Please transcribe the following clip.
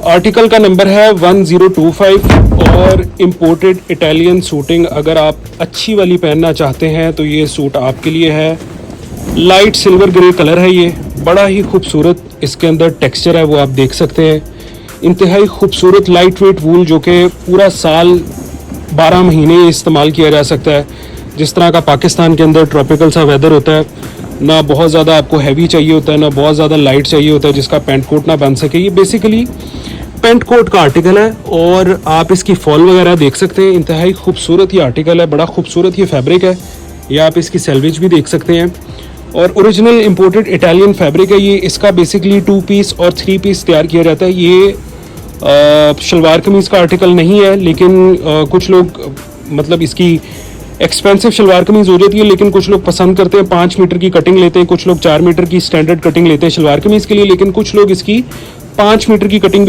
Article का number है 1025 और इम्पोर्टेड इटालियन सूटिंग। अगर आप अच्छी वाली पहनना चाहते हैं तो ये सूट आपके लिए है। लाइट सिल्वर ग्रे कलर है, ये बड़ा ही खूबसूरत इसके अंदर टेक्सचर है, वो आप देख सकते हैं। इंतहाई खूबसूरत लाइट वेट वूल जो कि पूरा साल 12 महीने इस्तेमाल किया जा सकता है। जिस तरह का पाकिस्तान के अंदर ट्रॉपिकल सा वेदर होता है, ना बहुत ज़्यादा आपको हैवी चाहिए होता है, ना बहुत ज़्यादा लाइट चाहिए होता है जिसका पेंट कोट ना बन सके। ये बेसिकली पेंट कोट का आर्टिकल है और आप इसकी फॉल वगैरह देख सकते हैं। इंतहाई खूबसूरत ये आर्टिकल है, बड़ा खूबसूरत ये फैब्रिक है। ये आप इसकी सेल्वेज भी देख सकते हैं और ओरिजिनल इंपोर्टेड इटालियन फैब्रिक है ये। इसका बेसिकली 2 पीस और 3 पीस तैयार किया जाता है। ये शलवार कमीज़ का आर्टिकल नहीं है, लेकिन कुछ लोग मतलब इसकी एक्सपेंसिव शलवार कमीज़ हो जाती है, लेकिन कुछ लोग पसंद करते हैं 5 मीटर की कटिंग लेते हैं, कुछ लोग 4 मीटर की स्टैंडर्ड कटिंग लेते हैं शलवार कमीज़ के लिए, लेकिन कुछ लोग इसकी 5 मीटर की कटिंग